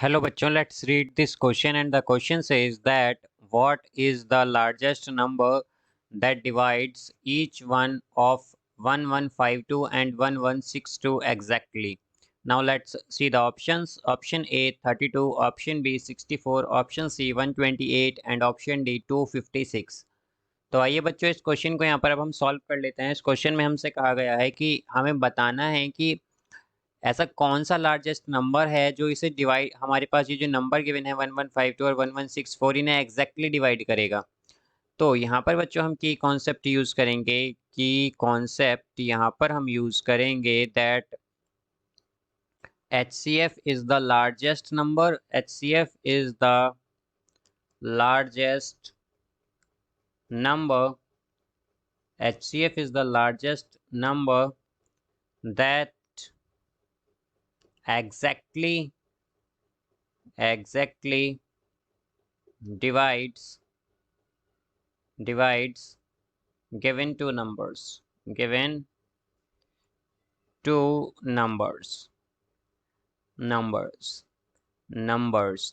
Hello bachon, let's read this question, and the question says that what is the largest number that divides each one of 1152 and 1162 exactly. Now let's see the options. Option A 32, option B 64, option C 128 and option D 256. तो आइए बच्चों इस question को यहाँ पर अब हम solve कर लेते हैं। इस क्वेश्चन में हमसे कहा गया है कि हमें बताना है कि ऐसा कौन सा लार्जेस्ट नंबर है जो इसे डिवाइड, हमारे पास ये जो नंबर गिवन है 1152 और 1164, इन्हें एग्जैक्टली डिवाइड करेगा। तो यहाँ पर बच्चों हम की कॉन्सेप्ट यूज़ करेंगे, की कॉन्सेप्ट यहाँ पर हम यूज़ करेंगे that HCF is the largest number. HCF is the largest number. HCF is the largest number that exactly divides given two numbers.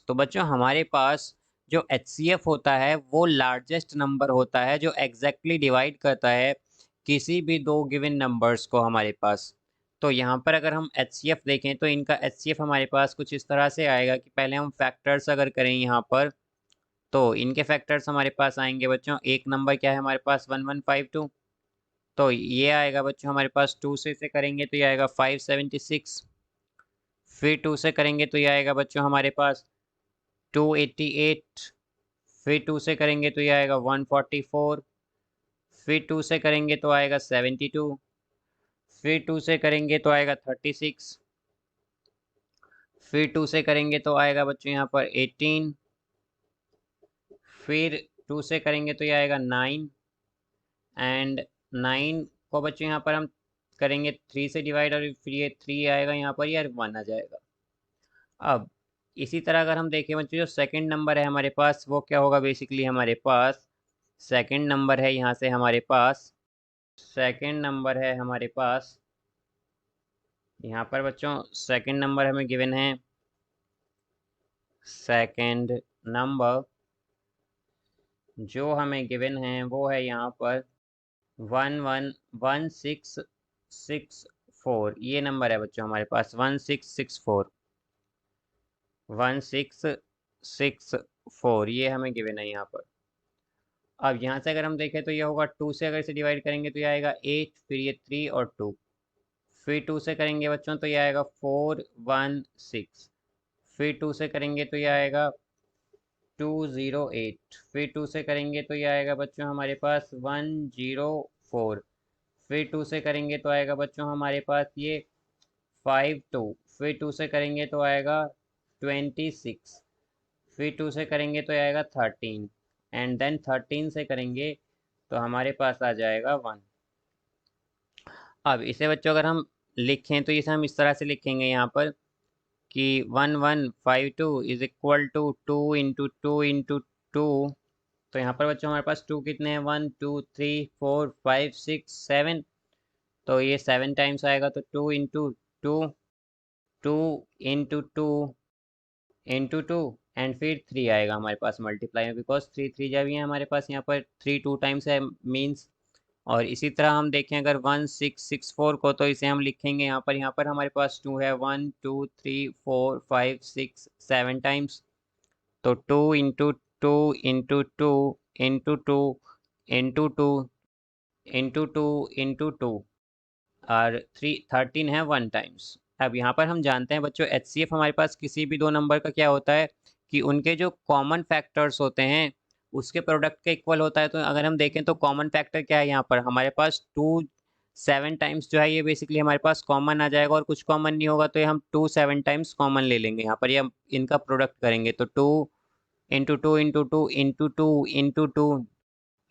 तो बच्चों हमारे पास जो HCF होता है वो लार्जेस्ट नंबर होता है जो एग्जैक्टली डिवाइड करता है किसी भी दो गिवन नंबर्स को हमारे पास। तो यहाँ पर अगर हम HCF देखें तो इनका HCF हमारे पास कुछ इस तरह से आएगा कि पहले हम फैक्टर्स अगर करें यहाँ पर, तो इनके फैक्टर्स हमारे पास आएंगे बच्चों। एक नंबर क्या है हमारे पास 1152, तो ये आएगा बच्चों हमारे पास 2 से करेंगे तो ये आएगा 576। फिर 2 से करेंगे तो ये आएगा बच्चों हमारे पास 288। फिर 2 से करेंगे तो ये आएगा 144। फिर 2 से करेंगे तो आएगा 72। फिर 2 से करेंगे तो आएगा 36। फिर 2 से करेंगे तो आएगा बच्चों यहाँ पर 18। फिर 2 से करेंगे तो ये आएगा 9 एंड 9 को बच्चों यहाँ पर हम करेंगे 3 से डिवाइड और फिर ये 3 आएगा यहाँ पर, यार 1 आ जाएगा। अब इसी तरह अगर हम देखें बच्चों जो सेकंड नंबर है हमारे पास वो क्या होगा, बेसिकली हमारे पास सेकंड नंबर है, यहाँ से हमारे पास सेकंड नंबर है हमारे पास यहाँ पर बच्चों सेकंड नंबर हमें गिवन है। सेकंड नंबर जो हमें गिवन है वो है यहाँ पर 1664। ये नंबर है बच्चों हमारे पास 1664। 1664 ये हमें गिवन है यहाँ पर। अब यहाँ से अगर हम देखें तो ये होगा 2 से अगर इसे डिवाइड करेंगे तो ये आएगा 8, फिर ये 3 और 2। फिर 2 से करेंगे बच्चों तो ये आएगा 416। फिर 2 से करेंगे तो ये आएगा 208। फिर 2 से करेंगे तो ये आएगा बच्चों हमारे पास 104। फिर 2 से करेंगे तो आएगा बच्चों हमारे पास ये 52। फिर 2 से करेंगे तो आएगा 26। फिर 2 से करेंगे तो आएगा 13 एंड देन 13 से करेंगे तो हमारे पास आ जाएगा 1। अब इसे बच्चों अगर हम लिखें तो इसे हम इस तरह से लिखेंगे यहाँ पर कि 1152 is equal to 2 into 2 into 2। तो यहाँ पर बच्चों हमारे पास 2 कितने हैं, 1 2 3 4 5 6 7। तो ये 7 टाइम्स आएगा तो 2 इंटू 2, 2 इंटू 2 इंटू 2 एंड फिर 3 आएगा हमारे पास मल्टीप्लाई में, बिकॉज 3 3 जब है हमारे पास यहाँ पर 3 2 टाइम्स है मीन्स। और इसी तरह हम देखें अगर 1664 को तो इसे हम लिखेंगे यहाँ पर हमारे पास 2 है, 1 2 3 4 5 6 7 टाइम्स। तो 2 into 2 into 2 into 2 into 2 into 2 into 2 और 13 है 1 टाइम्स। अब यहाँ पर हम जानते हैं बच्चों HCF हमारे पास किसी भी दो नंबर का क्या होता है कि उनके जो कॉमन फैक्टर्स होते हैं उसके प्रोडक्ट के इक्वल होता है। तो अगर हम देखें तो कॉमन फैक्टर क्या है यहाँ पर हमारे पास 2 7 टाइम्स जो है ये बेसिकली हमारे पास कॉमन आ जाएगा, और कुछ कॉमन नहीं होगा तो ये हम 2 7 टाइम्स कॉमन ले लेंगे यहाँ पर, ये हम इनका प्रोडक्ट करेंगे तो 2 into 2 into 2 into 2 into 2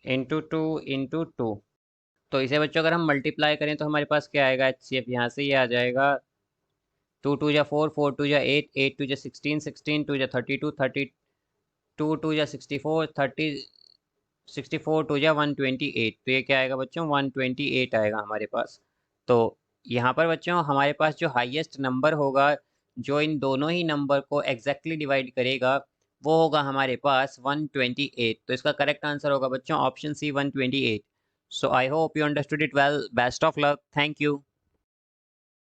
into 2 into 2। तो इसे बच्चों अगर हम मल्टीप्लाई करें तो हमारे पास क्या आएगा HCF, यहाँ से ये आ जाएगा 2 2 जा 4 4 2 जा 8 8 2 जा 16 16 2 जा 32 32 2 जा 64 30 64 2 जा 128। तो ये क्या आएगा बच्चों 128 आएगा हमारे पास। तो यहाँ पर बच्चों हमारे पास जो हाईएस्ट नंबर होगा जो इन दोनों ही नंबर को एग्जैक्टली डिवाइड करेगा वो होगा हमारे पास 128। तो इसका करेक्ट आंसर होगा बच्चों option C 128। So I hope you understood it well. Best of luck. Thank you.